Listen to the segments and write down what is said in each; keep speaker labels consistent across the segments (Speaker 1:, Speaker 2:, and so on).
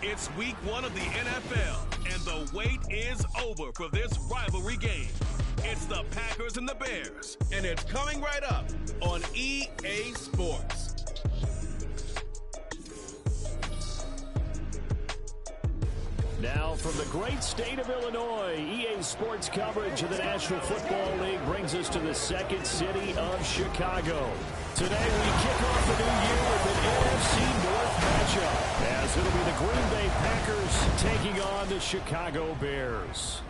Speaker 1: It's week 1 of the NFL, and the wait is over for this rivalry game. It's the Packers and the Bears, and it's coming right up on EA Sports.
Speaker 2: Now, from the great state of Illinois, EA Sports coverage of the National Football League brings us to the second city of Chicago. Today, we kick off the new year with an NFC North matchup, as it'll be the Green Bay Packers taking on the Chicago Bears.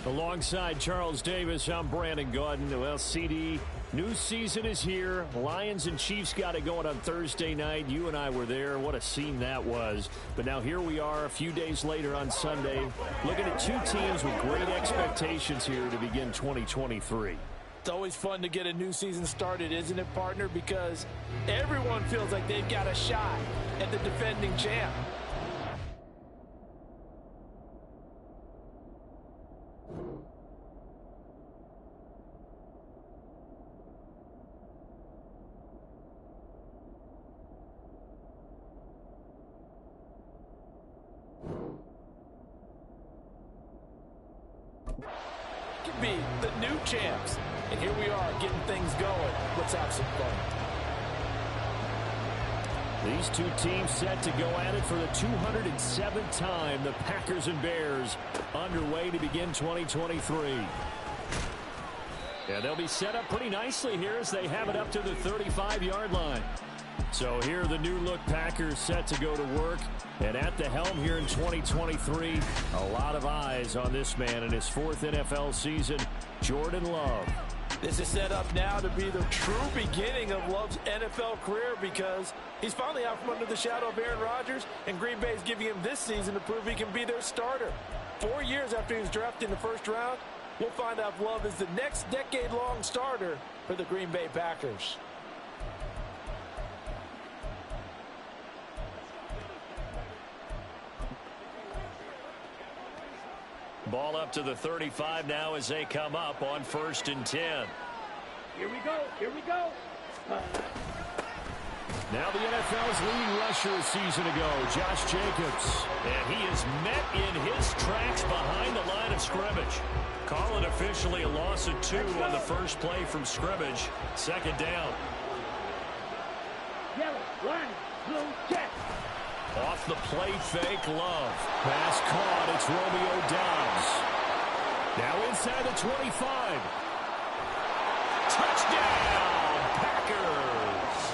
Speaker 2: Alongside Charles Davis, I'm Brandon Gaudin. Well, CD, new season is here. Lions and Chiefs got it going on Thursday night. You and I were there. What a scene that was. But now here we are a few days later on Sunday, looking at two teams with great expectations here to begin 2023.
Speaker 3: It's always fun to get a new season started, isn't it, partner? Because everyone feels like they've got a shot at the defending champ. Could be the new champs. And here we are getting things going. Let's have some fun.
Speaker 2: These two teams set to go at it for the 207th time. The Packers and Bears underway to begin 2023. Yeah, they'll be set up pretty nicely here as they have it up to the 35-yard line. So here are the new-look Packers set to go to work. And at the helm here in 2023, a lot of eyes on this man in his fourth NFL season, Jordan Love.
Speaker 3: This is set up now to be the true beginning of Love's NFL career because he's finally out from under the shadow of Aaron Rodgers, and Green Bay is giving him this season to prove he can be their starter. 4 years after he was drafted in the first round, we'll find out if Love is the next decade-long starter for the Green Bay Packers.
Speaker 2: Ball up to the 35 now as they come up on 1st and 10.
Speaker 4: Here we go. Here we go.
Speaker 2: Now the NFL's leading rusher a season ago, Josh Jacobs. And he is met in his tracks behind the line of scrimmage. Call it officially a loss of 2 on the first play from scrimmage. 2nd down.
Speaker 4: Yellow, line, blue, check.
Speaker 2: Off the play fake, Love. Pass caught, it's Romeo Doubs. Now inside the 25. Touchdown, Packers.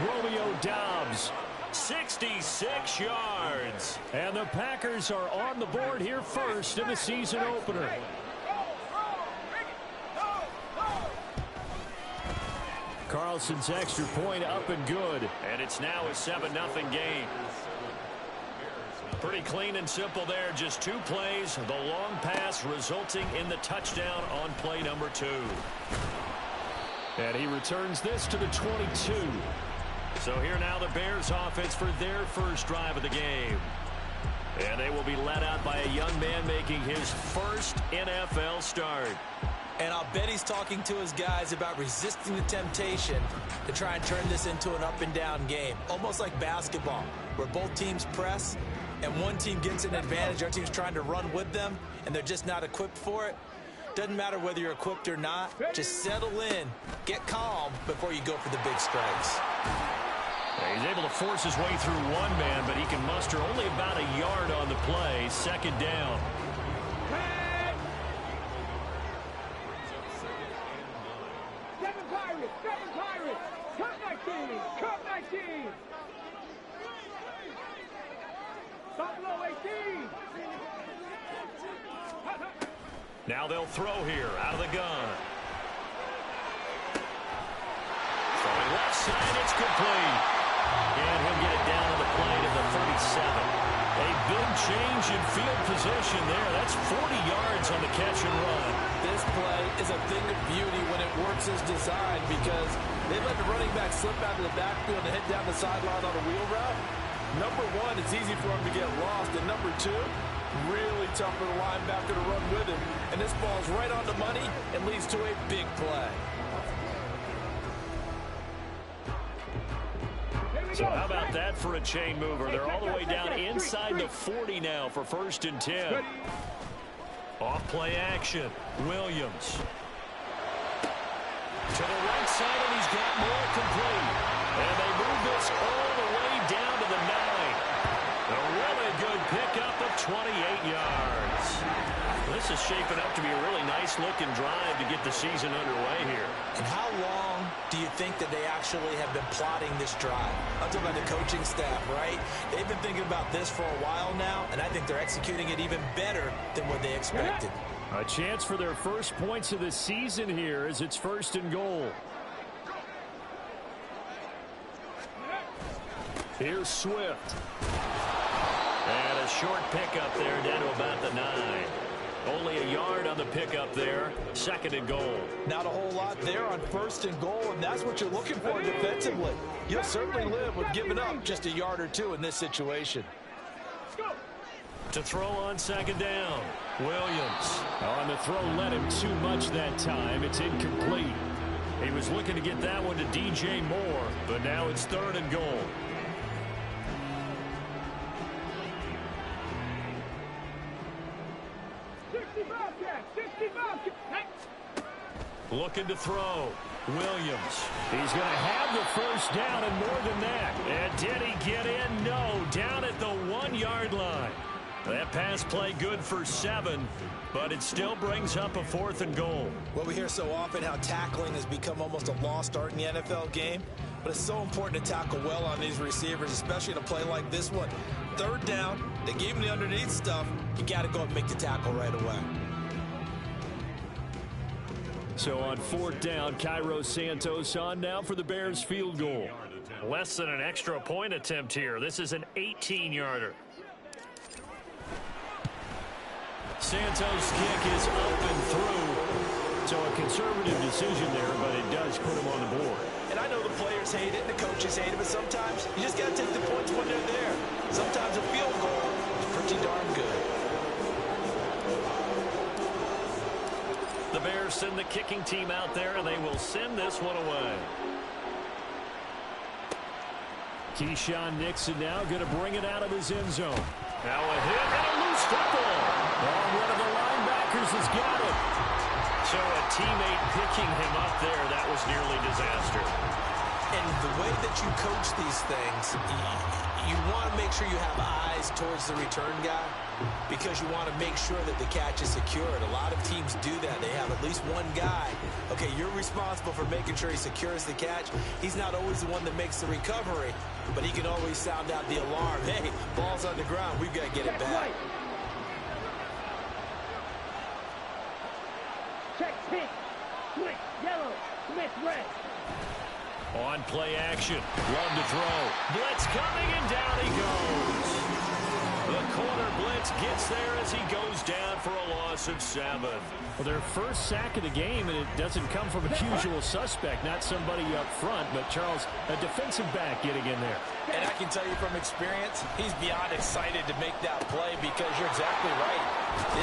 Speaker 2: Romeo Doubs, 66 yards. And the Packers are on the board here first in the season opener. Carlson's extra point up and good. And it's now a 7-0 game. Pretty clean and simple there. Just 2 plays. The long pass resulting in the touchdown on play number 2. And he returns this to the 22. So here now the Bears offense for their first drive of the game. And they will be led out by a young man making his first NFL start.
Speaker 3: And I'll bet he's talking to his guys about resisting the temptation to try and turn this into an up-and-down game. Almost like basketball, where both teams press, and one team gets an advantage, our team's trying to run with them, and they're just not equipped for it. Doesn't matter whether you're equipped or not. Just settle in, get calm before you go for the big strikes.
Speaker 2: Yeah, he's able to force his way through one man, but he can muster only about a yard on the play. 2nd down. Now they'll throw here out of the gun. Throwing left side, it's complete. And he'll get it down to the play to the 37. A big change in field position there. That's 40 yards on the catch and run.
Speaker 3: This play is a thing of beauty when it works as designed because they let the running back slip out of the backfield and head down the sideline on a wheel route. Number 1, it's easy for him to get lost. And number 2, really tough for the linebacker to run with him. And this ball's right on the money and leads to a big play.
Speaker 2: So how about that for a chain mover? They're all the way down inside the 40 now for 1st and 10. Off play action. Williams. To the right side, and he's got more complete. And they move this all the way down to the 9. A really good pickup of 28 yards. This is shaping up to be a really nice-looking drive to get the season underway here.
Speaker 3: And how long do you think that they actually have been plotting this drive? I'm talking about the coaching staff, right? They've been thinking about this for a while now, and I think they're executing it even better than what they expected.
Speaker 2: A chance for their first points of the season here as it's 1st and goal. Here's Swift. And a short pickup there down to about the 9. Only a yard on the pickup there. 2nd and goal.
Speaker 3: Not a whole lot there on 1st and goal, and that's what you're looking for defensively. You'll certainly live with giving up just a yard or two in this situation.
Speaker 2: To throw on 2nd down. Williams. On the throw, led him too much that time. It's incomplete. He was looking to get that one to DJ Moore, but now it's 3rd and goal. Looking to throw. Williams. He's going to have the 1st down and more than that. And did he get in? No. Down at the 1-yard line. That pass play good for 7, but it still brings up a 4th and goal.
Speaker 3: Well, we hear so often how tackling has become almost a lost art in the NFL game, but it's so important to tackle well on these receivers, especially in a play like this one. 3rd down, they gave him the underneath stuff. You got to go and make the tackle right away.
Speaker 2: So on 4th down, Cairo Santos on now for the Bears field goal. Less than an extra point attempt here. This is an 18-yarder. Santos' kick is up and through. So a conservative decision there, but it does put him on the board.
Speaker 3: And I know the players hate it, the coaches hate it, but sometimes you just got to take the points when they're there. Sometimes a field goal is pretty darn good.
Speaker 2: The Bears send the kicking team out there, and they will send this one away. Keyshawn Nixon now going to bring it out of his end zone. Now a hit and a loose football. Oh, one of the linebackers has got it. So a teammate picking him up there, that was nearly disaster.
Speaker 3: And the way that you coach these things, you want to make sure you have eyes towards the return guy because you want to make sure that the catch is secured. A lot of teams do that. They have at least one guy. Okay, you're responsible for making sure he secures the catch. He's not always the one that makes the recovery, but he can always sound out the alarm. Hey, ball's on the ground. We've got to get it back.
Speaker 4: Check pink, switch yellow, Smith red.
Speaker 2: On play action, run to throw. Blitz coming, and down he goes. The corner blitz gets there as he goes down for a loss of 7. Well, their first sack of the game, and it doesn't come from a usual suspect, not somebody up front, but Charles, a defensive back getting in there.
Speaker 3: And I can tell you from experience, he's beyond excited to make that play because you're exactly right.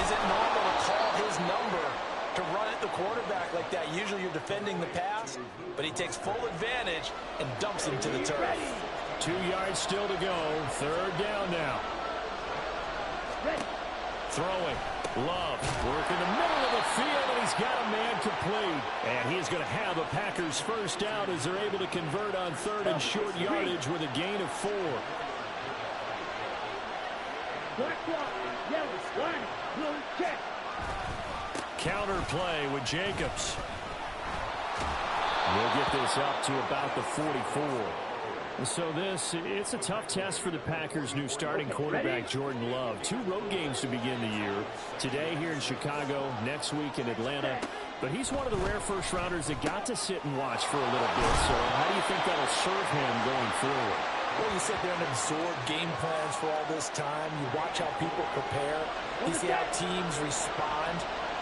Speaker 3: Is it normal to call his number to run at the quarterback like that? Usually you're defending the pass, but he takes full advantage and dumps him to the turf.
Speaker 2: 2 yards still to go. 3rd down now. Throwing. Love working the middle of the field, and he's got a man complete. And he is going to have a Packers 1st down as they're able to convert on 3rd and short yardage with a gain of 4.
Speaker 4: Black block, yellow, line, blue, check.
Speaker 2: Counter play with Jacobs. We'll get this up to about the 44. So it's a tough test for the Packers' new starting quarterback, Jordan Love. 2 road games to begin the year. Today here in Chicago, next week in Atlanta. But he's one of the rare first-rounders that got to sit and watch for a little bit. So how do you think that'll serve him going forward?
Speaker 3: Well, you sit there and absorb game plans for all this time. You watch how people prepare. You see how teams respond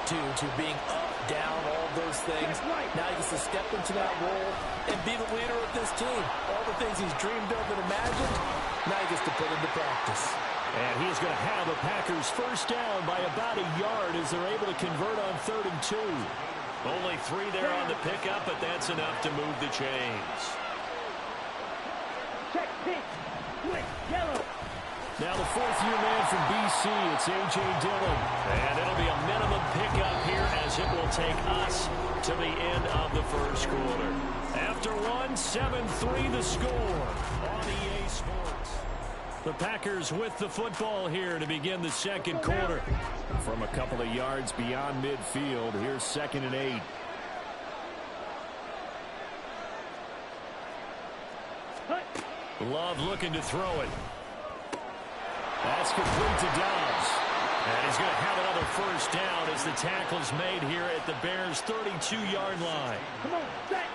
Speaker 3: to being up, down, all those things. Now he gets to step into that role and be the leader of this team. All the things he's dreamed of and imagined, now he gets to put into practice.
Speaker 2: And he's going to have a Packers 1st down by about a yard as they're able to convert on 3rd and 2. Only 3 there on the pickup, but that's enough to move the chains.
Speaker 4: Check Pink. Quick. Yellow.
Speaker 2: Now the fourth-year man from BC, it's A.J. Dillon. And it'll be a minimum pickup here as it will take us to the end of the first quarter. After one, 7-3 the score on EA Sports. The Packers with the football here to begin the second quarter. From a couple of yards beyond midfield, here's 2nd and 8. Love looking to throw it. That's complete to Dobbs. And he's going to have another first down as the tackle's made here at the Bears' 32-yard line.
Speaker 4: Come on, set.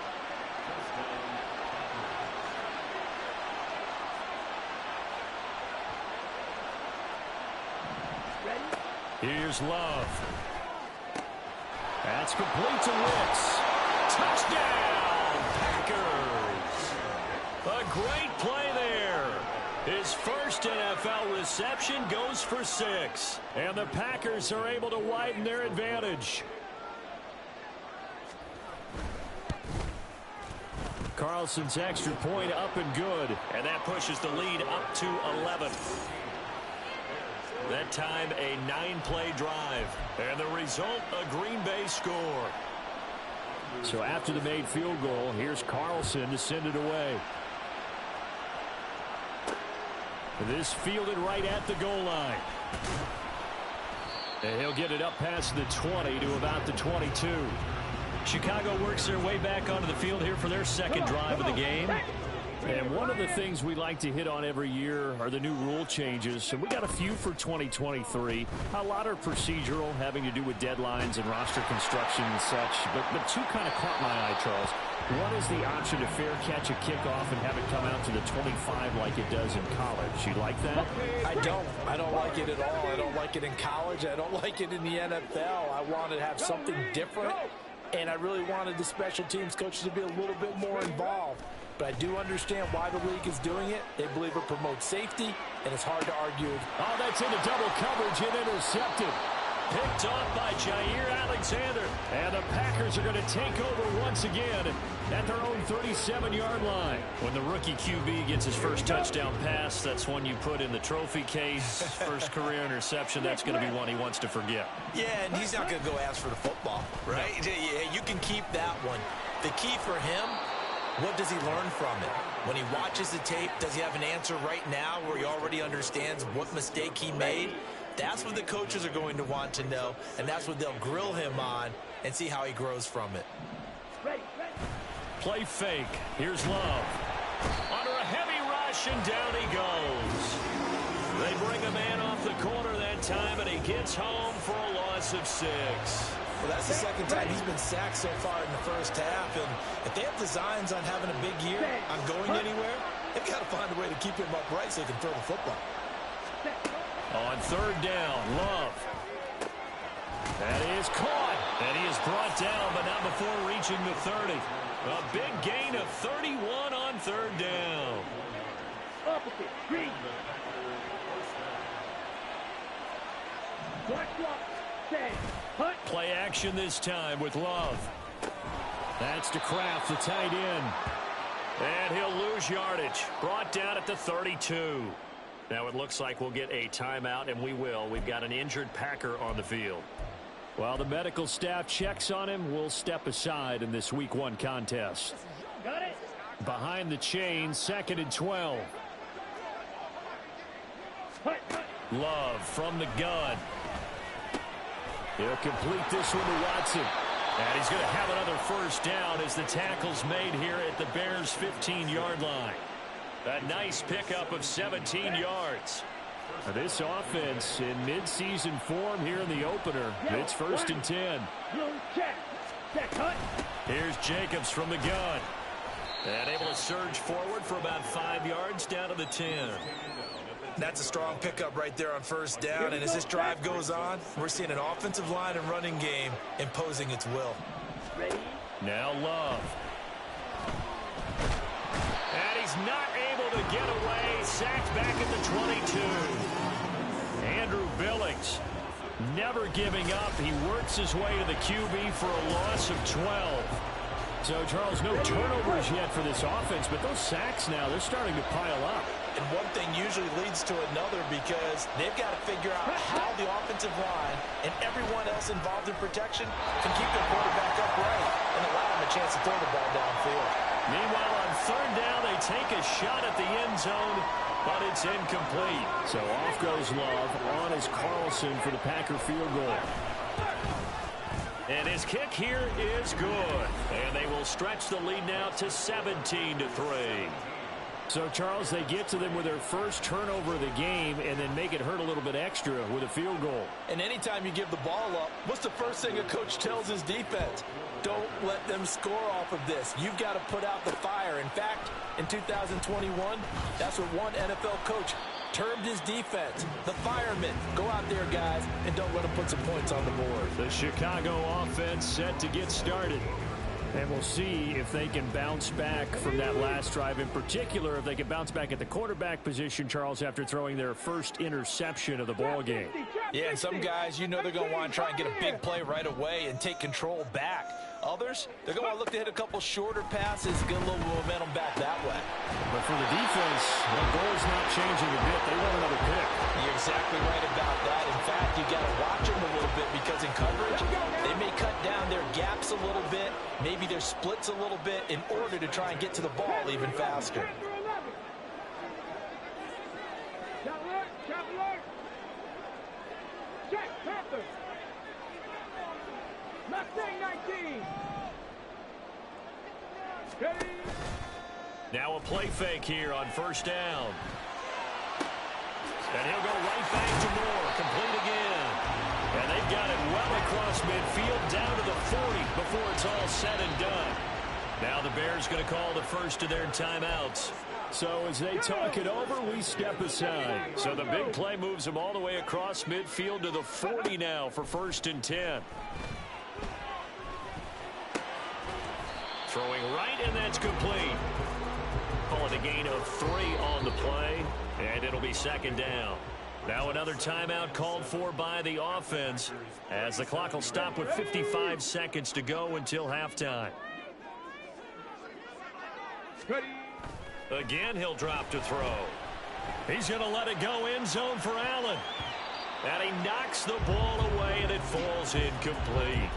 Speaker 4: Ready?
Speaker 2: Here's Love. That's complete to Wicks. Touchdown, Packers. A great play there. His first NFL reception goes for 6. And the Packers are able to widen their advantage. Carlson's extra point up and good. And that pushes the lead up to 11. That time a 9-play drive. And the result, a Green Bay score. So after the made field goal, here's Carlson to send it away. This fielded right at the goal line. And he'll get it up past the 20 to about the 22. Chicago works their way back onto the field here for their second drive of the game. And one of the things we like to hit on every year are the new rule changes. And we got a few for 2023. A lot are procedural, having to do with deadlines and roster construction and such. But two kind of caught my eye, Charles. One is the option to fair catch a kickoff and have it come out to the 25 like it does in college. You like that?
Speaker 3: I don't like it at all. I don't like it in college. I don't like it in the NFL. I want to have something different. And I really wanted the special teams coaches to be a little bit more involved. But I do understand why the league is doing it. They believe it promotes safety, and it's hard to argue.
Speaker 2: Oh, that's into double coverage and intercepted. Picked off by Jair Alexander. And the Packers are going to take over once again at their own 37-yard line. When the rookie QB gets his first touchdown pass, that's one you put in the trophy case. First career interception, that's going to be one he wants to forget.
Speaker 3: Yeah, and he's not going to go ask for the football, right? No. Yeah, you can keep that one. The key for him, what does he learn from it? When he watches the tape, does he have an answer right now where he already understands what mistake he made? That's what the coaches are going to want to know, and that's what they'll grill him on and see how he grows from it.
Speaker 2: Play fake. Here's Love. Under a heavy rush, and down he goes. They bring a man off the corner that time, and he gets home for a loss of 6.
Speaker 3: Well, that's the second time he's been sacked so far in the first half, and if they have designs on having a big year, on going anywhere, they've got to find a way to keep him upright so he can throw the football.
Speaker 2: On third down, Love. That is caught. And he is brought down, but not before reaching the 30. A big gain of 31 on third down.
Speaker 4: Opposite. Green.
Speaker 2: Play action this time with Love. That's to Kraft, the tight end. And he'll lose yardage. Brought down at the 32. Now it looks like we'll get a timeout, and we will. We've got an injured Packer on the field. While the medical staff checks on him, we'll step aside in this Week 1 contest.
Speaker 4: Got it.
Speaker 2: Behind the chain, 2nd and 12. Love from the gun. He'll complete this one to Watson. And he's going to have another first down as the tackle's made here at the Bears' 15-yard line. A nice pickup of 17 yards. This offense in midseason form here in the opener. It's 1st and 10. Here's Jacobs from the gun. And able to surge forward for about 5 yards down to the 10.
Speaker 3: That's a strong pickup right there on first down. And as this drive goes on, we're seeing an offensive line and running game imposing its will.
Speaker 2: Now Love. And he's not able to get away. Sacked back at the 22. Andrew Billings never giving up. He works his way to the QB for a loss of 12. So, Charles, no turnovers yet for this offense, but those sacks now, they're starting to pile up.
Speaker 3: And one thing usually leads to another because they've got to figure out how the offensive line and everyone else involved in protection can keep their quarterback upright and allow him a chance to throw the ball downfield.
Speaker 2: Meanwhile, on third down, they take a shot at the end zone, but it's incomplete. So off goes Love. On is Carlson for the Packer field goal. And his kick here is good. And they will stretch the lead now to 17-3. So, Charles, they get to them with their first turnover of the game and then make it hurt a little bit extra with a field goal.
Speaker 3: And anytime you give the ball up, what's the first thing a coach tells his defense? Don't let them score off of this. You've got to put out the fire. In fact, in 2021, that's what one NFL coach termed his defense, the firemen. Go out there, guys, and don't let them put some points on the board.
Speaker 2: The Chicago offense set to get started. And we'll see if they can bounce back from that last drive. In particular, if they can bounce back at the quarterback position, Charles, after throwing their first interception of the ball game.
Speaker 3: Yeah, and some guys, you know they're going to want to try and get a big play right away and take control back. Others, they're going to look to hit a couple shorter passes, get a little momentum back that way.
Speaker 2: But for the defense, the goal's not changing a bit. They want another pick.
Speaker 3: You're exactly right about that. In fact, you got to watch them a little bit because in coverage, they may cut down their gaps a little bit, maybe their splits a little bit in order to try and get to the ball even faster.
Speaker 4: Check, Panther. Mustang 19. Ready.
Speaker 2: Now a play fake here on first down. And he'll go right back to Moore. Complete again. And they've got it well across midfield down to the 40 before it's all said and done. Now the Bears going to call the first of their timeouts. So as they talk it over, we step aside. So the big play moves them all the way across midfield to the 40 now for 1st and 10. Throwing right, and that's complete. Call it a gain of 3 on the play, and it'll be 2nd down. Now another timeout called for by the offense as the clock will stop with 55 seconds to go until halftime. Again, he'll drop to throw. He's going to let it go end zone for Allen. And he knocks the ball away, and it falls incomplete.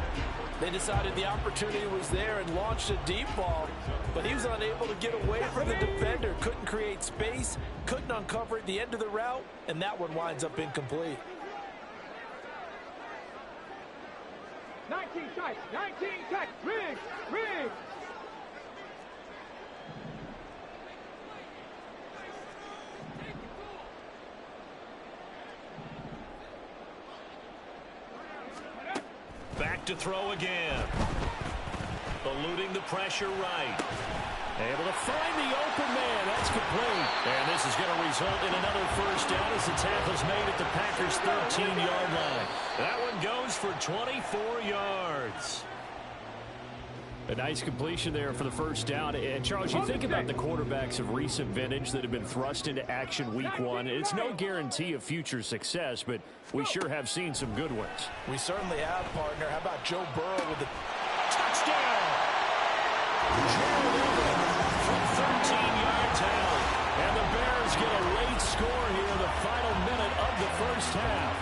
Speaker 3: They decided the opportunity was there and launched a deep ball, but he was unable to get away from the defender. Couldn't create space, couldn't uncover at the end of the route, and that one winds up incomplete.
Speaker 4: 19 tight, Riggs, Riggs.
Speaker 2: Back to throw again. Eluding the pressure right. Able to find the open man. That's complete. And this is going to result in another first down as the tackle's made at the Packers' 13-yard line. That one goes for 24 yards. A nice completion there for the first down. And, Charles, you think about the quarterbacks of recent vintage that have been thrust into action week 1. It's no guarantee of future success, but we sure have seen some good ones.
Speaker 3: We certainly have, partner. How about Joe Burrow with the
Speaker 2: Touchdown! From 13 yards out. And the Bears get a late score here in the final minute of the first half.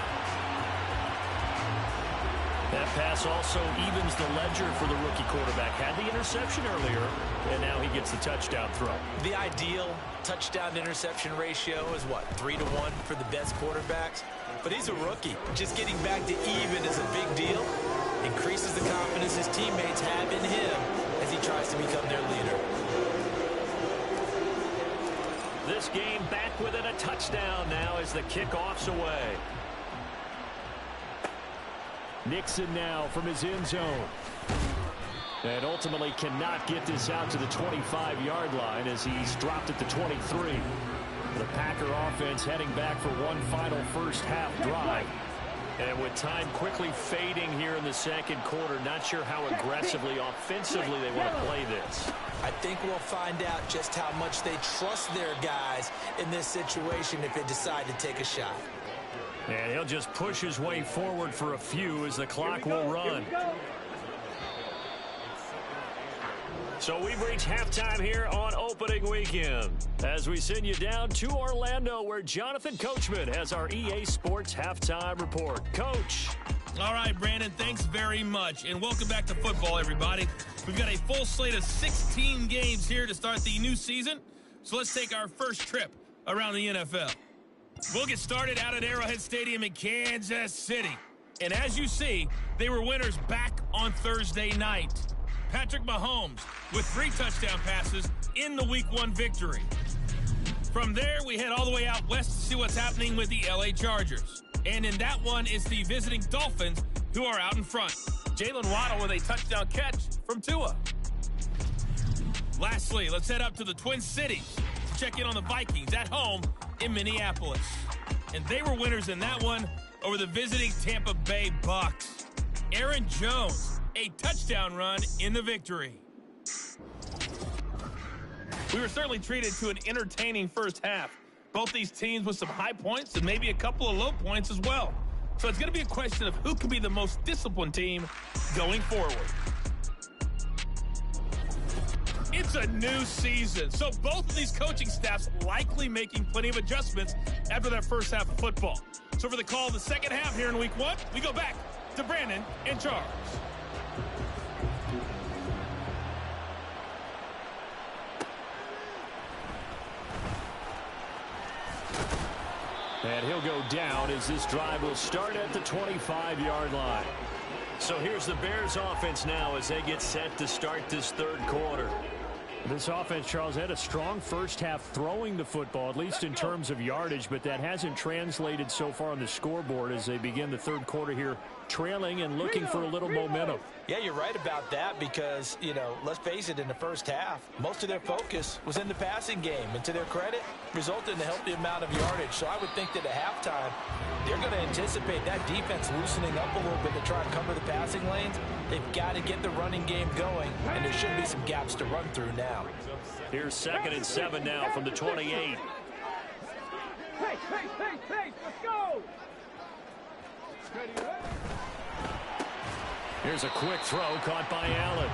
Speaker 2: That pass also evens the ledger for the rookie quarterback. Had the interception earlier, and now he gets the touchdown throw.
Speaker 3: The ideal touchdown-interception ratio is, what, 3-1 for the best quarterbacks? But he's a rookie. Just getting back to even is a big deal. Increases the confidence his teammates have in him as he tries to become their leader.
Speaker 2: This game back within a touchdown now as the kickoff's away. Nixon now from his end zone. And ultimately cannot get this out to the 25-yard line as he's dropped at the 23. The Packer offense heading back for one final first half drive. And with time quickly fading here in the second quarter, not sure how aggressively, offensively they want to play this.
Speaker 3: I think we'll find out just how much they trust their guys in this situation if they decide to take a shot.
Speaker 2: And he'll just push his way forward for a few as the clock will run. So we've reached halftime here on opening weekend as we send you down to Orlando where Jonathan Coachman has our EA Sports halftime report. Coach.
Speaker 5: All right, Brandon, thanks very much. And welcome back to football, everybody. We've got a full slate of 16 games here to start the new season. So let's take our first trip around the NFL. We'll get started out at Arrowhead Stadium in Kansas City. And as you see, they were winners back on Thursday night. Patrick Mahomes with 3 touchdown passes in the Week 1 victory. From there, we head all the way out west to see what's happening with the LA Chargers. And in that one, it's the visiting Dolphins who are out in front. Jalen Waddle with a touchdown catch from Tua. Lastly, let's head up to the Twin Cities to check in on the Vikings at home in Minneapolis. And they were winners in that one over the visiting Tampa Bay Bucks. Aaron Jones, a touchdown run in the victory. We were certainly treated to an entertaining first half. Both these teams with some high points and maybe a couple of low points as well. So it's going to be a question of who can be the most disciplined team going forward. It's a new season, so both of these coaching staffs likely making plenty of adjustments after that first half of football. So for the call of the second half here in Week 1, we go back to Brandon and Charles.
Speaker 2: And he'll go down as this drive will start at the 25-yard line. So here's the Bears offense now as they get set to start this third quarter.
Speaker 6: This offense, Charles, had a strong first half throwing the football, at least in terms of yardage, but that hasn't translated so far on the scoreboard as they begin the third quarter here, trailing and looking for a little momentum.
Speaker 3: Yeah, you're right about that because, let's face it, in the first half, most of their focus was in the passing game. And to their credit, resulted in a healthy amount of yardage. So I would think that at halftime, they're going to anticipate that defense loosening up a little bit to try and cover the passing lanes. They've got to get the running game going, and there should be some gaps to run through now.
Speaker 2: Here's 2nd and 7 now from the 28.
Speaker 4: Hey, let's go!
Speaker 2: Here's a quick throw caught by Allen.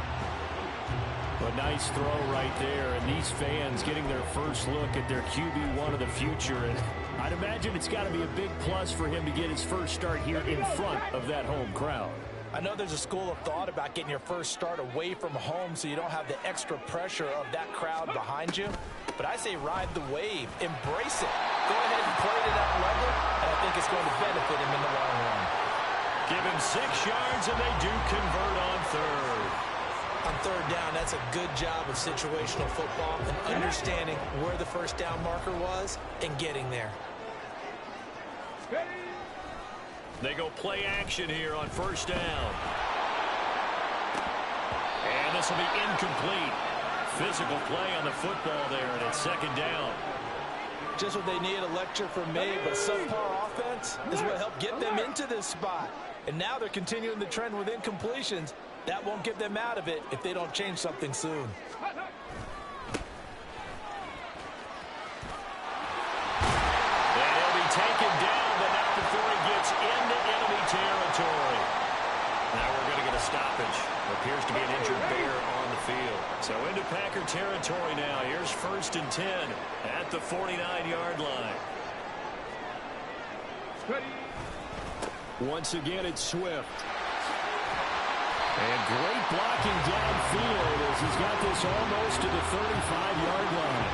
Speaker 6: A nice throw right there, and these fans getting their first look at their QB1 of the future. And I'd imagine it's got to be a big plus for him to get his first start here in front of that home crowd.
Speaker 3: I know there's a school of thought about getting your first start away from home so you don't have the extra pressure of that crowd behind you. But I say ride the wave. Embrace it. Go ahead and play it at that level, and I think it's going to benefit him in the long run.
Speaker 2: Give him 6 yards, and they do convert on third.
Speaker 3: On third down, that's a good job of situational football and understanding where the first down marker was and getting there.
Speaker 2: They go play action here on first down. And this will be incomplete. Physical play on the football there, and it's 2nd down.
Speaker 3: Just what they need, a lecture from me, but subpar offense is what helped get them into this spot. And now they're continuing the trend with incompletions. That won't get them out of it if they don't change something soon.
Speaker 2: And he'll be taken down, but not before he gets into enemy territory. Now we're going to get a stoppage. Appears to be an injured bear on the field. So into Packer territory now. Here's 1st and 10 at the 49-yard line.
Speaker 6: Once again, it's Swift. And great blocking downfield as he's got this almost to the 35-yard line.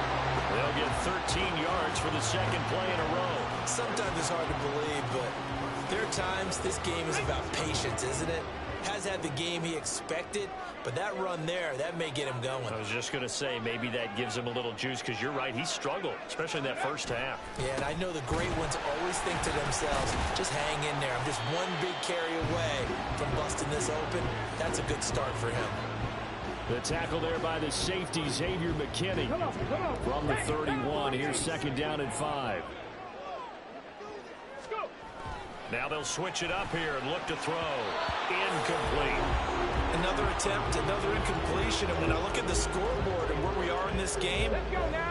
Speaker 2: They'll get 13 yards for the second play in a row.
Speaker 3: Sometimes it's hard to believe, but there are times this game is about patience, isn't it? Has had the game he expected, but that run there, that may get him going.
Speaker 2: I was just going to say, maybe that gives him a little juice because you're right, he struggled, especially in that first half.
Speaker 3: Yeah, and I know the great ones always think to themselves, just hang in there. I'm just one big carry away from busting this open. That's a good start for him.
Speaker 6: The tackle there by the safety, Xavier McKinney. From the 31, here's 2nd down and 5.
Speaker 2: Now they'll switch it up here and look to throw. Incomplete.
Speaker 3: Another attempt, another incompletion. And when I look at the scoreboard and where we are in this game,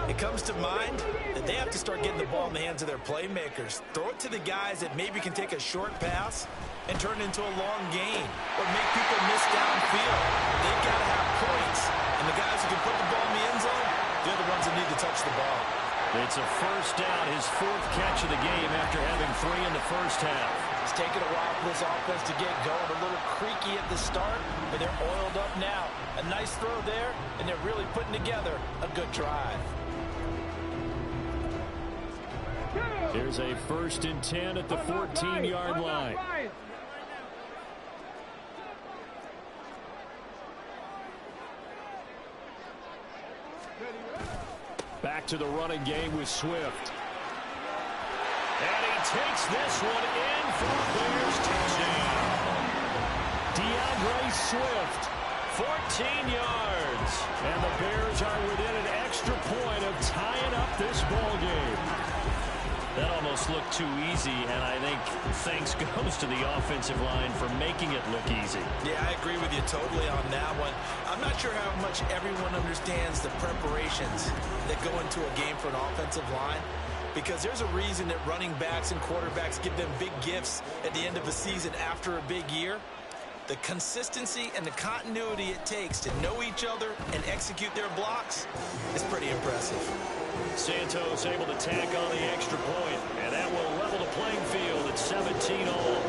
Speaker 3: it comes to mind that they have to start getting the ball in the hands of their playmakers. Throw it to the guys that maybe can take a short pass and turn it into a long gain or make people miss downfield. They've got to have points, and And the guys who can put the ball in the end zone, they're the ones that need to touch the ball.
Speaker 6: It's a first down, his 4th catch of the game after having 3 in the first half.
Speaker 3: It's taken a while for this offense to get going. A little creaky at the start, but they're oiled up now. A nice throw there, and they're really putting together a good drive.
Speaker 2: Here's a 1st and 10 at the 14-yard line. Back to the running game with Swift. And he takes this one in for a Bears touchdown. DeAndre Swift, 14 yards. And the Bears are within an extra point of tying up this ball game.
Speaker 6: That almost looked too easy, and I think thanks goes to the offensive line for making it look easy.
Speaker 3: Yeah, I agree with you totally on that one. I'm not sure how much everyone understands the preparations that go into a game for an offensive line, because there's a reason that running backs and quarterbacks give them big gifts at the end of a season after a big year. The consistency and the continuity it takes to know each other and execute their blocks is pretty impressive.
Speaker 6: Santos able to tack on the extra point, and that will level the playing field at 17-all.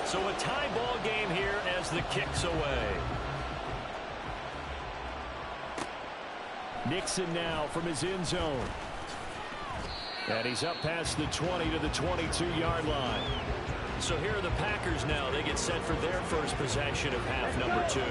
Speaker 6: So a tie ball game here as the kick's away. Nixon now from his end zone. And he's up past the 20 to the 22-yard line. So here are the Packers now. They get set for their first possession of half number 2.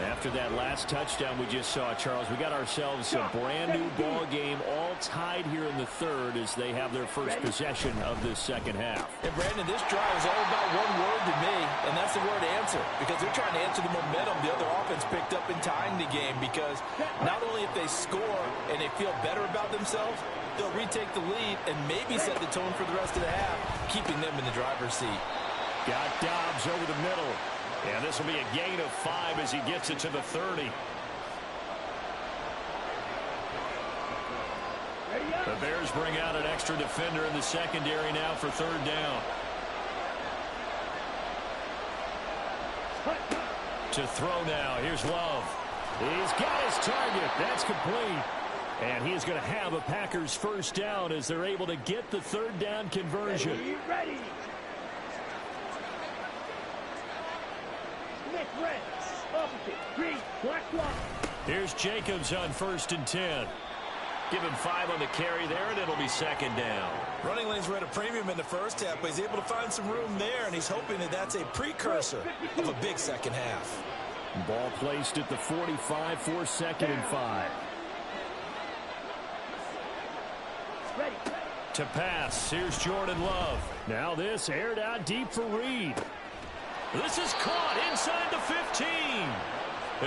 Speaker 6: After that last touchdown we just saw, Charles, we got ourselves a brand-new ball game, all tied here in the 3rd as they have their first possession of this second half.
Speaker 3: And, Brandon, this drive is all about one word to me, and that's the word answer, because they're trying to answer the momentum the other offense picked up in tying the game, because not only if they score and they feel better about themselves, they'll retake the lead and maybe set the tone for the rest of the half, keeping them in the driver's seat.
Speaker 2: Got Dobbs over the middle. And this will be a gain of 5 as he gets it to the 30. The Bears bring out an extra defender in the secondary now for 3rd down. To throw now. Here's Love. He's got his target. That's complete. And he is going to have a Packers first down as they're able to get the 3rd down conversion.
Speaker 4: Ready.
Speaker 2: Here's Jacobs on 1st and 10. Give him 5 on the carry there, and it'll be 2nd down.
Speaker 3: Running lanes were at a premium in the first half, but he's able to find some room there, and he's hoping that that's a precursor of a big second half.
Speaker 2: Ball placed at the 45 for 2nd and 5.
Speaker 4: Ready.
Speaker 2: To pass, here's Jordan Love. Now this aired out deep for Reed. This is caught inside the 15.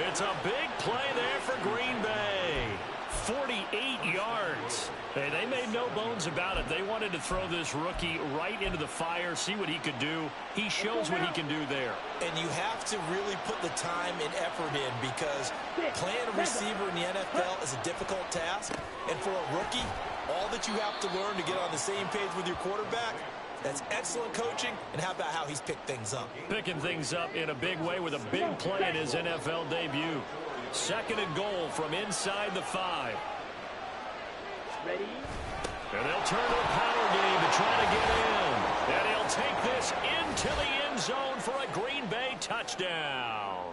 Speaker 2: It's a big play there for Green Bay. 48 yards. Hey, they made no bones about it. They wanted to throw this rookie right into the fire, see what he could do. He shows what he can do there.
Speaker 3: And you have to really put the time and effort in, because playing a receiver in the NFL is a difficult task. And for a rookie, all that you have to learn to get on the same page with your quarterback, that's excellent coaching. And how about how he's picked things up?
Speaker 2: Picking things up in a big way with a big play in his NFL debut. 2nd and goal from inside the 5.
Speaker 4: Ready.
Speaker 2: And they'll turn to a power game to try to get in. And he'll take this into the end zone for a Green Bay touchdown.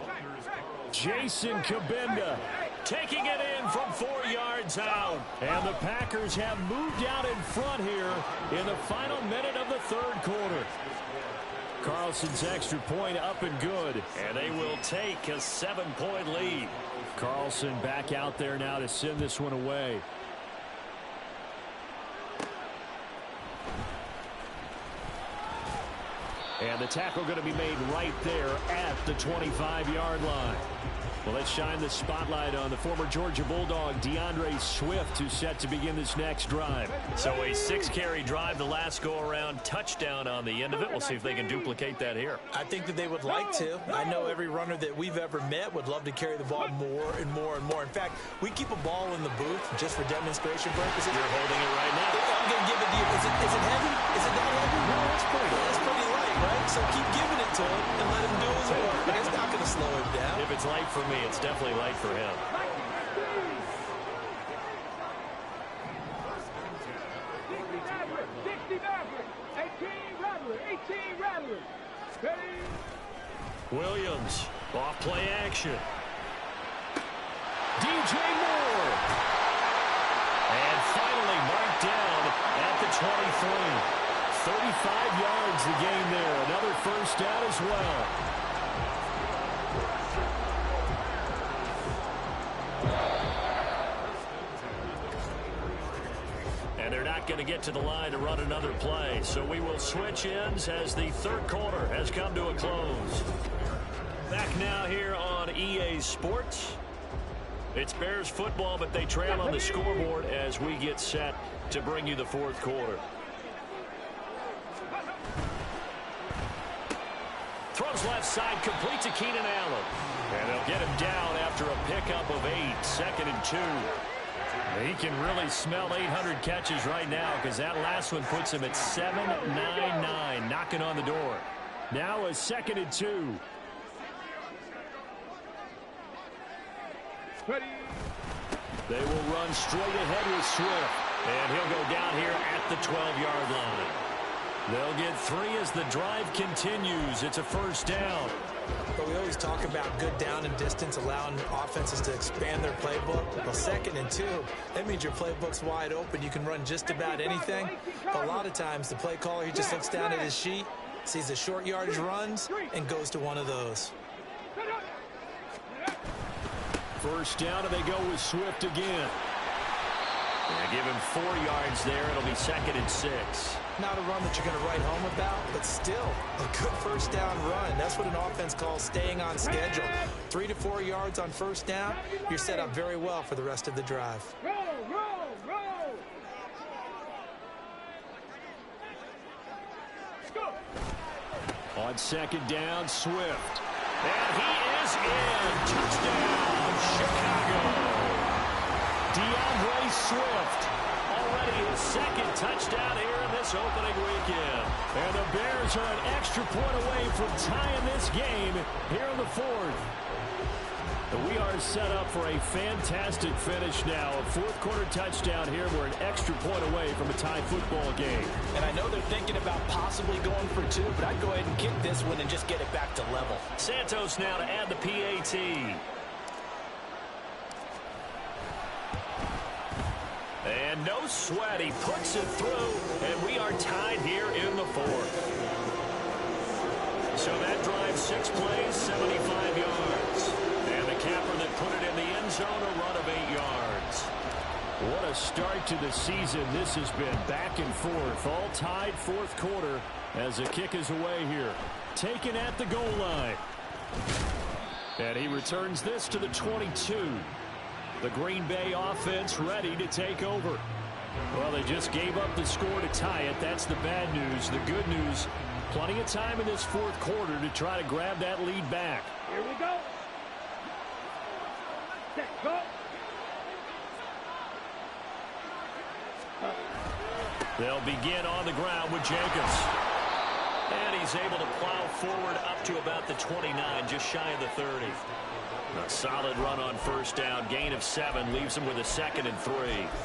Speaker 2: Jason Kabinda taking it in from 4 yards out. And the Packers have moved out in front here in the final minute of the 3rd quarter. Carlson's extra point up and good. And they will take a 7-point lead. Carlson back out there now to send this one away. And the tackle going to be made right there at the 25-yard line. Well, let's shine the spotlight on the former Georgia Bulldog, DeAndre Swift, who's set to begin this next drive.
Speaker 6: So a 6-carry drive the last go-around, touchdown on the end of it. We'll see if they can duplicate that here.
Speaker 3: I think that they would like to. I know every runner that we've ever met would love to carry the ball more and more and more. In fact, we keep a ball in the booth just for demonstration purposes.
Speaker 6: You're holding it right now.
Speaker 3: I'm going to give it to you. Is it heavy? Is it that heavy?
Speaker 6: No, it's pretty light.
Speaker 3: It's pretty light. right? So keep giving it to him and let him do his work. It's not going to slow him down.
Speaker 6: If it's light for me, it's definitely light for him.
Speaker 4: 18 Rattlers. Ready?
Speaker 6: Williams, off play action. DJ Moore. And finally marked down at the 23. 35 yards the game there. Another first down as well. And they're not going to get to the line to run another play. So we will switch ends as the third quarter has come to a close. Back now here on EA Sports. It's Bears football, but they trail on the scoreboard as we get set to bring you the fourth quarter. Throws left side, complete to Keenan Allen. And they'll get him down after a pickup of 8, 2nd and 2. He can really smell 800 catches right now because that last one puts him at 799, knocking on the door. Now a 2nd and 2.
Speaker 4: Ready?
Speaker 6: They will run straight ahead with Swift. And he'll go down here at the 12-yard line. They'll get 3 as the drive continues. It's a first down.
Speaker 3: But we always talk about good down and distance, allowing offenses to expand their playbook. Well, 2nd and 2, that means your playbook's wide open. You can run just about anything. But a lot of times, the play caller, he just looks down at his sheet, sees the short yardage runs, and goes to one of those.
Speaker 6: First down, and they go with Swift again. They give him 4 yards there. It'll be 2nd and 6.
Speaker 3: Not a run that you're going to write home about, but still a good first down run. That's what an offense calls staying on schedule. 3 to 4 yards on first down, you're set up very well for the rest of the drive.
Speaker 4: Roll, roll, roll. Go.
Speaker 6: On 2nd down, Swift. And he is in. Touchdown, Chicago. DeAndre Swift. Already his 2nd touchdown here in this opening weekend. And the Bears are an extra point away from tying this game here in the 4th. And we are set up for a fantastic finish now. A 4th quarter touchdown here. We're an extra point away from a tie football game.
Speaker 3: And I know they're thinking about possibly going for 2, but I'd go ahead and kick this one and just get it back to level.
Speaker 6: Santos now to add the PAT. And no sweat, he puts it through, and we are tied here in the 4th. So that drive, 6 plays, 75 yards. And the capper that put it in the end zone, a run of 8 yards. What a start to the season this has been, back and forth, all tied 4th quarter as the kick is away here. Taken at the goal line. And he returns this to the 22. The Green Bay offense ready to take over. Well, they just gave up the score to tie it. That's the bad news. The good news, plenty of time in this 4th quarter to try to grab that lead back.
Speaker 4: Here we go. Set, go.
Speaker 6: They'll begin on the ground with Jenkins. And he's able to plow forward up to about the 29, just shy of the 30. A solid run on first down. Gain of 7 leaves him with a 2nd and 3.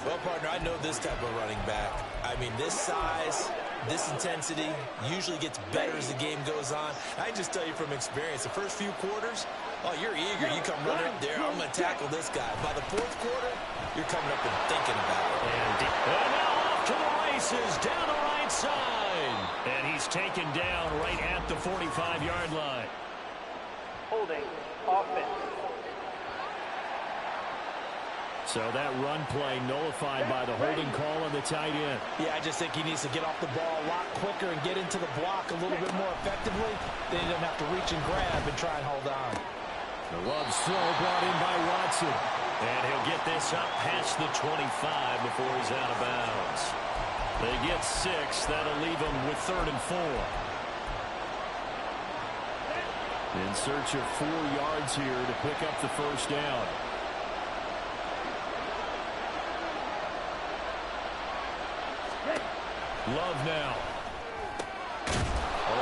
Speaker 3: Well, partner, I know this type of running back. I mean, this size, this intensity usually gets better as the game goes on. I can just tell you from experience, the first few quarters, oh, you're eager. You come running up there, I'm going to tackle this guy. By the 4th quarter, you're coming up and thinking about it.
Speaker 6: And now off to the races, down the right side. And he's taken down right at the 45-yard line.
Speaker 7: Holding offense.
Speaker 6: So that run play nullified by the holding call on the tight end.
Speaker 3: Yeah, I just think he needs to get off the ball a lot quicker and get into the block a little bit more effectively. Then he doesn't have to reach and grab and try and hold on.
Speaker 6: The Love's throw brought in by Watson. And he'll get this up past the 25 before he's out of bounds. They get 6. That'll leave them with 3rd and 4. In search of 4 yards here to pick up the first down. Love now.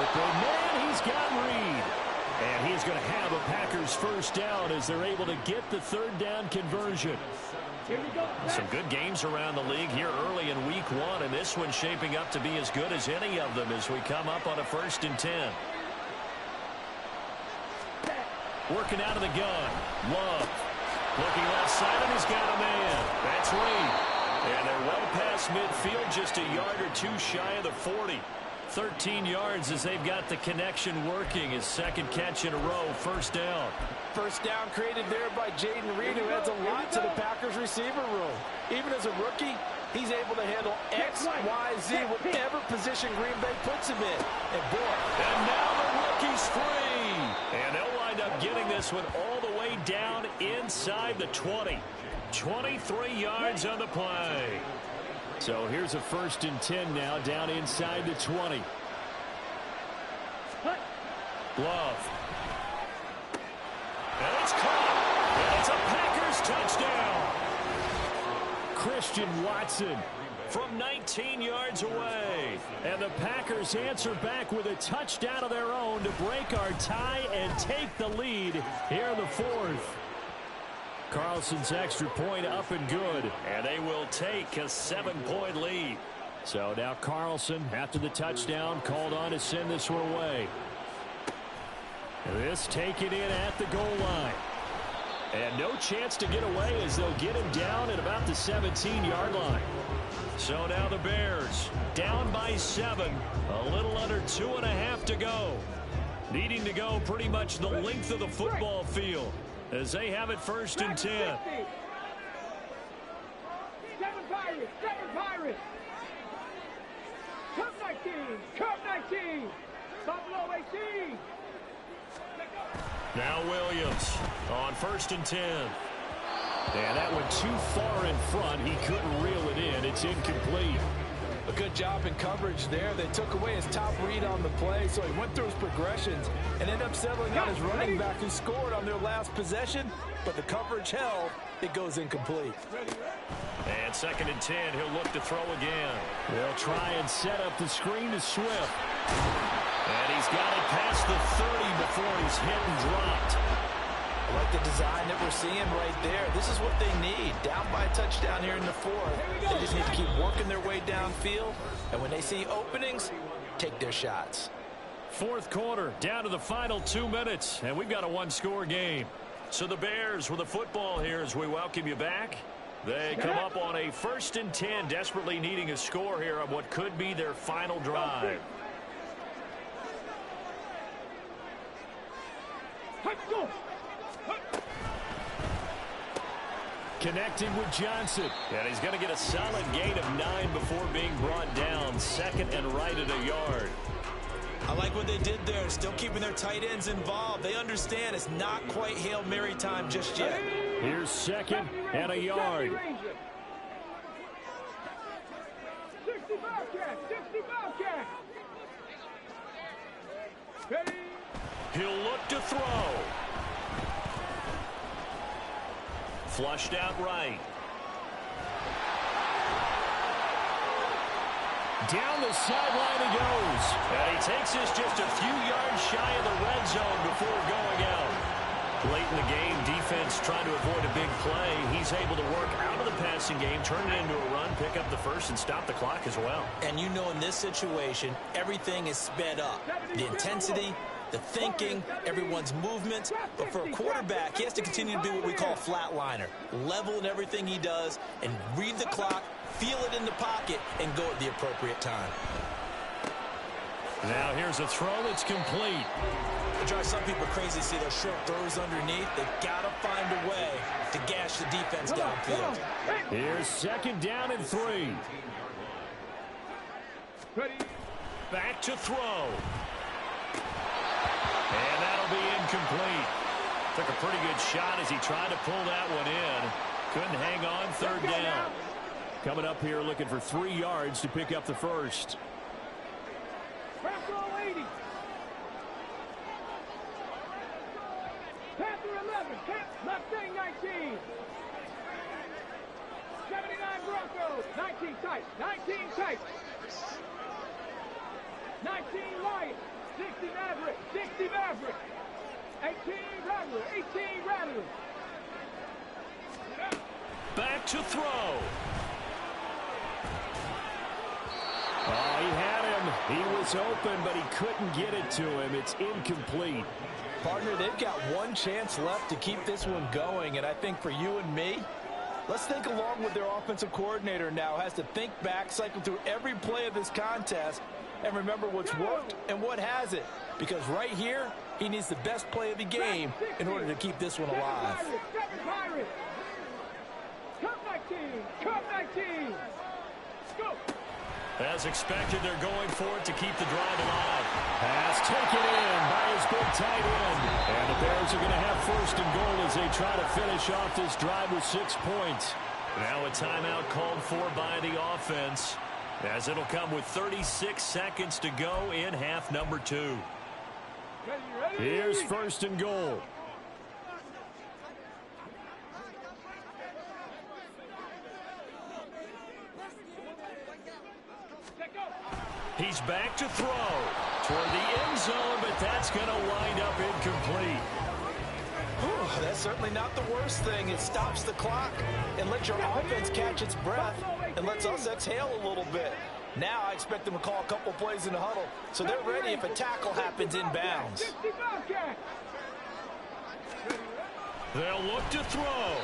Speaker 2: Open man, he's got Reed. And he's going to have a Packers first down as they're able to get the third down conversion. Some good games around the league here early in week 1, and this one's shaping up to be as good as any of them as we come up on a 1st and 10. Working out of the gun. Love. Looking left side, and he's got a man. That's Reed. And they're well past midfield, just a yard or 2 shy of the 40. 13 yards as they've got the connection working. His second catch in a row, first down.
Speaker 3: First down created there by Jaden Reed, who adds a lot to the Packers receiver room. Even as a rookie, he's able to handle X, Y, Z, whatever position Green Bay puts him in. And boy,
Speaker 2: and now the rookie's free. And they'll wind up getting this one all the way down inside the 20. 23 yards on the play. So here's a 1st and 10 now, down inside the 20. Love. And it's caught. And it's a Packers touchdown. Christian Watson from 19 yards away. And the Packers answer back with a touchdown of their own to break our tie and take the lead here in the 4th. Carlson's extra point up and good, and they will take a 7-point lead. So now Carlson, after the touchdown, called on to send this one away. This taken in at the goal line. And no chance to get away as they'll get him down at about the 17-yard line. So now the Bears down by 7, a little under 2.5 to go. Needing to go pretty much the length of the football field as they have it 1st and 10.
Speaker 4: Seven Pirates. Cup 19. Buffalo 18.
Speaker 2: Now Williams on 1st and 10. And that went too far in front. He couldn't reel it in. It's incomplete.
Speaker 3: a good job in coverage there. They took away his top read on the play, so he went through his progressions and ended up settling on his running back who scored on their last possession, but the coverage held. It goes incomplete.
Speaker 2: And 2nd and 10, he'll look to throw again. They'll try and set up the screen to Swift. And he's got it past the 30 before he's hit and dropped.
Speaker 3: I like the design that we're seeing right there. This is what they need. Down by a touchdown here in the 4th. They just need to keep working their way downfield. And when they see openings, take their shots.
Speaker 2: 4th quarter, down to the final 2 minutes. And we've got a one-score game. So the Bears with the football here as we welcome you back. They come up on a 1st and 10, desperately needing a score here on what could be their final drive. Connecting with Johnson. And he's going to get a solid gain of 9 before being brought down. 2nd and right at a yard.
Speaker 3: I like what they did there, still keeping their tight ends involved. They understand it's not quite Hail Mary time just yet.
Speaker 2: Here's 2nd and a yard.
Speaker 4: 60 Bobcat.
Speaker 2: He'll look to throw. Flushed out right. Down the sideline he goes. And he takes this just a few yards shy of the red zone before going out. Late in the game, defense trying to avoid a big play. He's able to work out of the passing game, turn it into a run, pick up the first, and stop the clock as well.
Speaker 3: And you know in this situation, everything is sped up. The intensity, the thinking, everyone's movement. But for a quarterback, he has to continue to be what we call a flatliner. Level in everything he does and read the clock, feel it in the pocket, and go at the appropriate time.
Speaker 2: Now here's a throw that's complete.
Speaker 3: It drives some people crazy to see those short throws underneath. They've got to find a way to gash the defense downfield.
Speaker 2: Here's 2nd down and 3. Back to throw. And that'll be incomplete. Took a pretty good shot as he tried to pull that one in. Couldn't hang on 3rd down. Coming up here looking for 3 yards to pick up the first.
Speaker 4: Panther 80. Panther 11. Mustang 19. 79 Broncos. 19 tight. 19 tight. 19 Lions. 60 Maverick. 60 Maverick. 18 Rattler. 18 Rattler.
Speaker 2: Back to throw. Oh, he had him. He was open, but he couldn't get it to him. It's incomplete.
Speaker 3: Partner, they've got one chance left to keep this one going, and I think for you and me, let's think along with their offensive coordinator now. Has to think back, cycle through every play of this contest, and remember what's worked and what hasn't. Because right here, he needs the best play of the game in order to keep this one alive.
Speaker 4: Cut 19. Cut 19. Go.
Speaker 2: As expected, they're going for it to keep the drive alive. Pass taken in by his big tight end. And the Bears are going to have first and goal as they try to finish off this drive with 6 points. Now a timeout called for by the offense, as it'll come with 36 seconds to go in half number 2. Here's first and goal. He's back to throw toward the end zone, but that's going to wind up incomplete.
Speaker 3: Whew, that's certainly not the worst thing. It stops the clock and lets your offense catch its breath and lets us exhale a little bit. Now I expect them to call a couple plays in the huddle, so they're ready if a tackle happens inbounds.
Speaker 2: They'll look to throw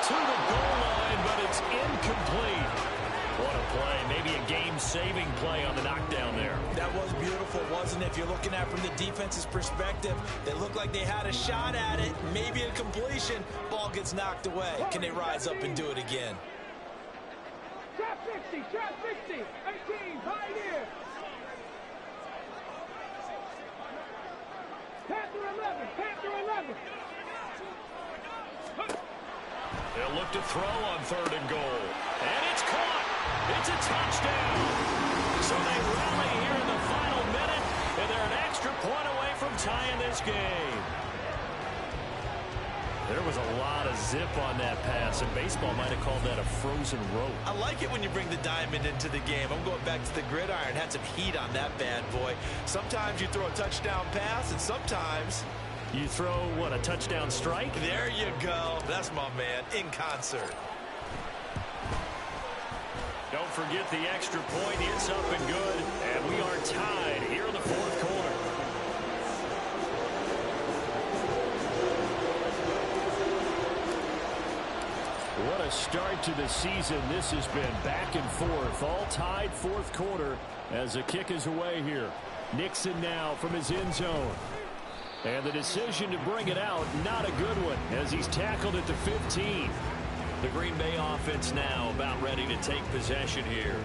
Speaker 2: to the goal line, but it's incomplete. What a play. Maybe a game-saving play on the knockdown there.
Speaker 3: That was beautiful, wasn't it? If you're looking at it from the defense's perspective, they looked like they had a shot at it. Maybe a completion. Ball gets knocked away. Can they rise up and do it again?
Speaker 4: Trap 60. Trap 60. 18. Pioneer. Panther 11. Panther 11.
Speaker 2: They'll look to throw on third and goal. And it's caught. It's a touchdown. So they rally here in the final minute, and they're an extra point away from tying this game. There was a lot of zip on that pass, and baseball might have called that a frozen rope.
Speaker 3: I like it when you bring the diamond into the game. I'm going back to the gridiron. Had some heat on that bad boy. Sometimes you throw a touchdown pass, and sometimes
Speaker 2: you throw, what, a touchdown strike?
Speaker 3: There you go. That's my man, in concert.
Speaker 2: Don't forget the extra point. It's up and good. And we are tied here in the fourth quarter. What a start to the season. This has been back and forth. All tied fourth quarter as the kick is away here. Nixon now from his end zone. And the decision to bring it out, not a good one, as he's tackled at the 15. The Green Bay offense now about ready to take possession here.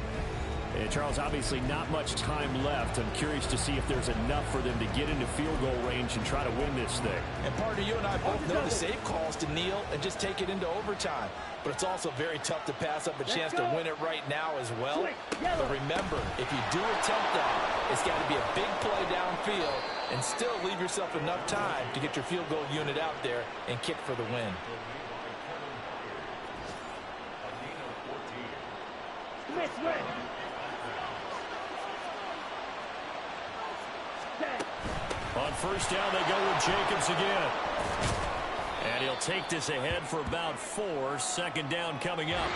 Speaker 2: And Charles, obviously not much time left. I'm curious to see if there's enough for them to get into field goal range and try to win this thing.
Speaker 3: And partner, you and I both know the safe calls to kneel and just take it into overtime. But it's also very tough to pass up a chance to win it right now as well. But remember, if you do attempt that, it's got to be a big play downfield and still leave yourself enough time to get your field goal unit out there and kick for the win.
Speaker 2: On first down, they go with Jacobs again. And he'll take this ahead for about 4. Second down coming up.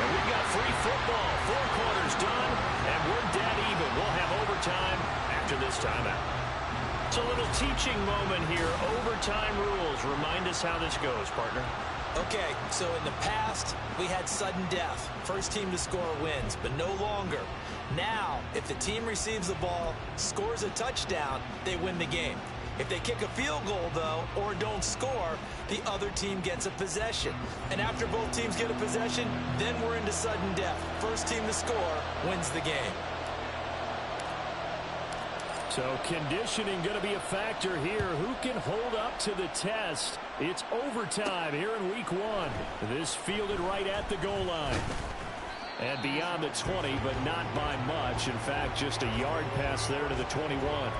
Speaker 2: And we've got free football. 4 quarters done, and we're dead even. We'll have overtime after this timeout. It's a little teaching moment here. Overtime rules. Remind us how this goes, partner.
Speaker 3: Okay, so in the past, we had sudden death. First team to score wins, but no longer. Now, if the team receives the ball, scores a touchdown, they win the game. If they kick a field goal, though, or don't score, the other team gets a possession. And after both teams get a possession, then we're into sudden death. First team to score wins the game.
Speaker 2: So conditioning going to be a factor here. Who can hold up to the test? It's overtime here in week 1. This fielded right at the goal line. And beyond the 20, but not by much. In fact, just a yard pass there to the 21.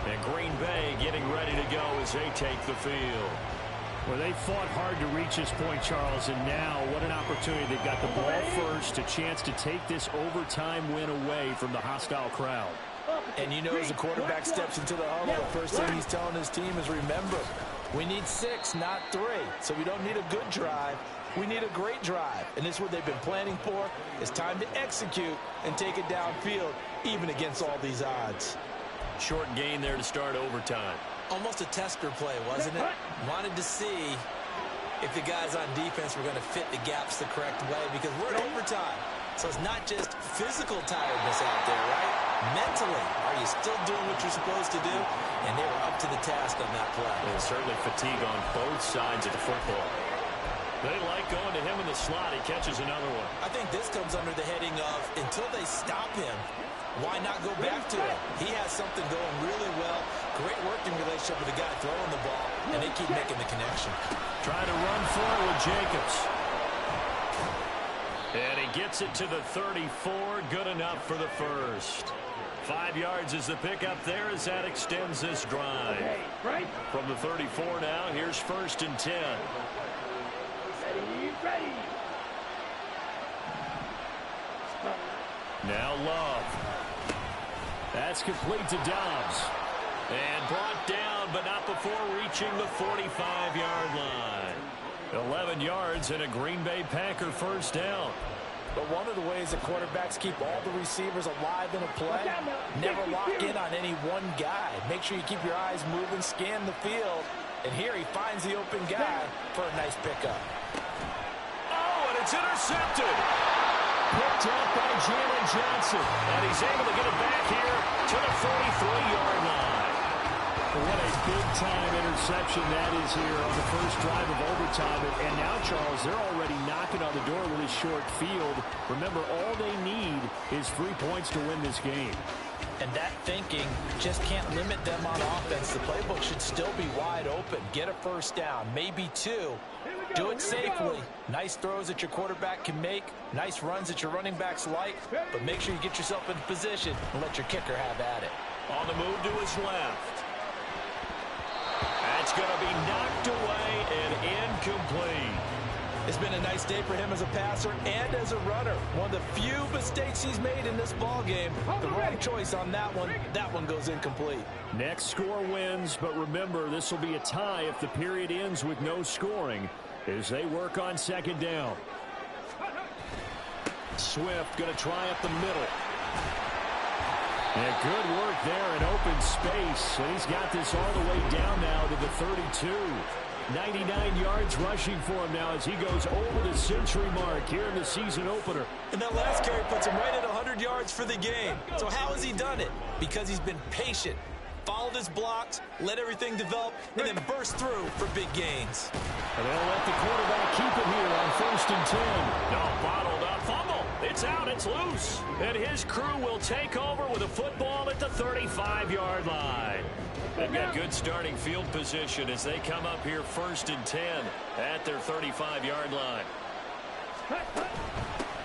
Speaker 2: And Green Bay getting ready to go as they take the field. Well, they fought hard to reach this point, Charles, and now what an opportunity. They've got the ball first, a chance to take this overtime win away from the hostile crowd.
Speaker 3: And you know, as the quarterback steps into the huddle, the first thing he's telling his team is, remember, we need 6, not 3. So we don't need a good drive. We need a great drive. And this is what they've been planning for. It's time to execute and take it downfield, even against all these odds.
Speaker 6: Short gain there to start overtime.
Speaker 3: Almost a tester play, wasn't it? Wanted to see if the guys on defense were going to fit the gaps the correct way, because we're in overtime. So it's not just physical tiredness out there, right? Mentally, are you still doing what you're supposed to do? And they were up to the task on that play.
Speaker 6: And certainly fatigue on both sides of the football. They like going to him in the slot. He catches another one.
Speaker 3: I think this comes under the heading of, until they stop him, why not go back to him? He has something going really well. Great working relationship with the guy throwing the ball, and they keep making the connection.
Speaker 6: Trying to run for it with Jacobs. And he gets it to the 34. Good enough for the first. 5 yards is the pickup there as that extends this drive. From the 34 now, here's 1st and 10.
Speaker 4: Ready.
Speaker 6: Now Love. That's complete to Dobbs. And brought down, but not before reaching the 45-yard line. 11 yards and a Green Bay Packer first down.
Speaker 3: But one of the ways that quarterbacks keep all the receivers alive in a play, never lock in on any one guy. Make sure you keep your eyes moving, scan the field. And here he finds the open guy for a nice pickup.
Speaker 6: Oh, and it's intercepted. Picked up by Jalen Johnson. And he's able to get it back here to the 43-yard line.
Speaker 2: What a big-time interception that is here on the first drive of overtime. And now, Charles, they're already knocking on the door with a short field. Remember, all they need is 3 points to win this game.
Speaker 3: And that thinking just can't limit them on offense. The playbook should still be wide open. Get a first down, maybe 2. Do it safely. Nice throws that your quarterback can make. Nice runs that your running backs like. But make sure you get yourself into position and let your kicker have at it.
Speaker 6: On the move to his left. That's going to be knocked away and incomplete.
Speaker 3: It's been a nice day for him as a passer and as a runner. One of the few mistakes he's made in this ball game. The wrong choice on that one. That one goes incomplete.
Speaker 2: Next score wins, but remember, this will be a tie if the period ends with no scoring as they work on 2nd down. Swift going to try up the middle. And good work there in open space. And he's got this all the way down now to the 32. 99 yards rushing for him now as he goes over the century mark here in the season opener.
Speaker 3: And that last carry puts him right at 100 yards for the game. So how has he done it? Because he's been patient, followed his blocks, let everything develop, and then burst through for big gains.
Speaker 2: And they'll let the quarterback keep it here on 1st and 10.
Speaker 6: No, bottled up. Fumble. It's out. It's loose. And his crew will take over with a football at the 35-yard line. They've got good starting field position as they come up here 1st and 10 at their 35-yard line.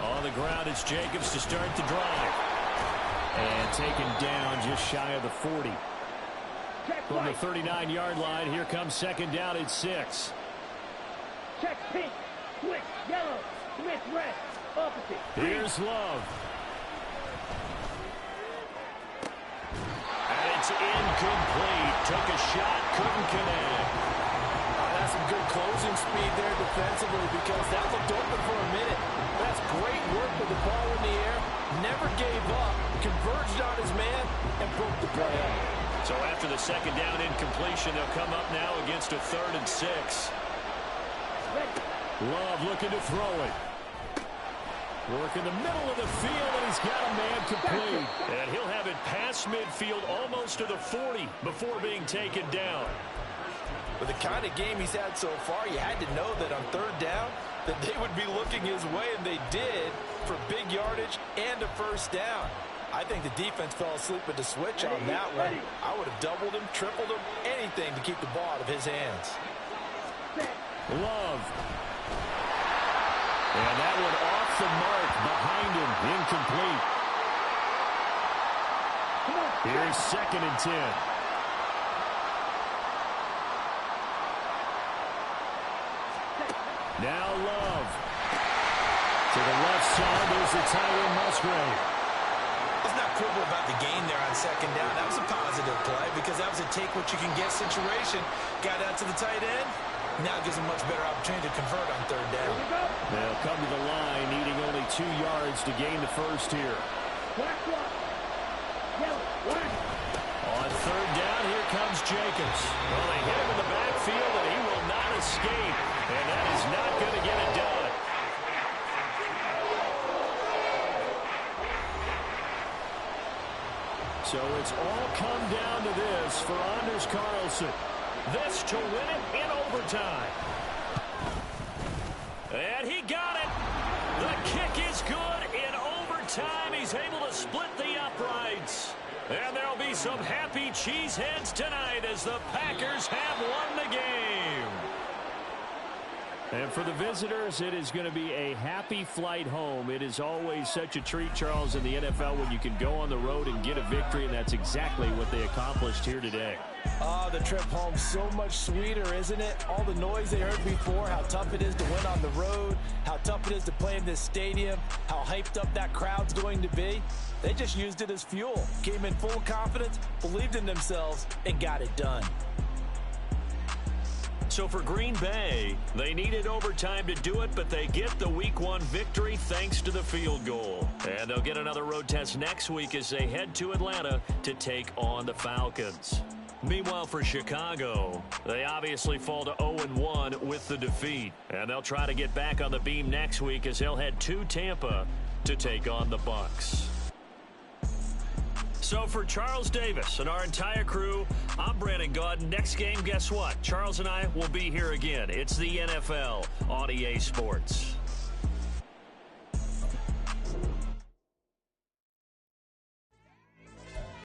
Speaker 6: On the ground, it's Jacobs to start the drive.
Speaker 2: And taken down just shy of the 40. From the 39-yard line, here comes 2nd down at 6.
Speaker 4: Check pink, switch yellow, switch red, opposite.
Speaker 2: Here's Love.
Speaker 6: And it's incomplete. Took a shot, couldn't connect.
Speaker 3: That's some good closing speed there defensively because that looked open for a minute. That's great work with the ball in the air. Never gave up, converged on his man, and broke the play up.
Speaker 6: So after the 2nd down incompletion, they'll come up now against a 3rd and 6.
Speaker 2: Love looking to throw it. Work in the middle of the field, and he's got a man complete.
Speaker 6: And he'll have it past midfield almost to the 40 before being taken down.
Speaker 3: With the kind of game he's had so far, you had to know that on 3rd down that they would be looking his way, and they did, for big yardage and a first down. I think the defense fell asleep with the switch on that one. I would have doubled him, tripled him, anything to keep the ball out of his hands.
Speaker 2: Love. And that one off the mark behind him, incomplete. Here's 2nd and 10. Now Love. To the left side, there's the tight end Musgrave.
Speaker 3: Let's not quibble about the gain there on second down. That was a positive play because that was a take-what-you-can-get situation. Got out to the tight end. Now gives them much better opportunity to convert on third down.
Speaker 6: They'll come to the line, needing only 2 yards to gain the first here. On third down, here comes Jacobs. Well, they hit him in the backfield, and he will not escape. And that is not going to get it done. So it's all come down to this for Anders Carlson. This to win it in overtime. And he got it. The kick is good in overtime. He's able to split the uprights. And there'll be some happy cheeseheads tonight as the Packers have won the game. And for the visitors, it is going to be a happy flight home. It is always such a treat, Charles, in the NFL when you can go on the road and get a victory, and that's exactly what they accomplished here today.
Speaker 3: Oh, the trip home so much sweeter, isn't it? All the noise they heard before, how tough it is to win on the road, how tough it is to play in this stadium, how hyped up that crowd's going to be. They just used it as fuel, came in full confidence, believed in themselves, and got it done.
Speaker 6: So for Green Bay, they needed overtime to do it, but they get the Week 1 victory thanks to the field goal. And they'll get another road test next week as they head to Atlanta to take on the Falcons. Meanwhile, for Chicago, they obviously fall to 0-1 with the defeat. And they'll try to get back on the beam next week as they'll head to Tampa to take on the Bucs. So for Charles Davis and our entire crew, I'm Brandon Gaudin. Next game, guess what? Charles and I will be here again. It's the NFL on EA Sports.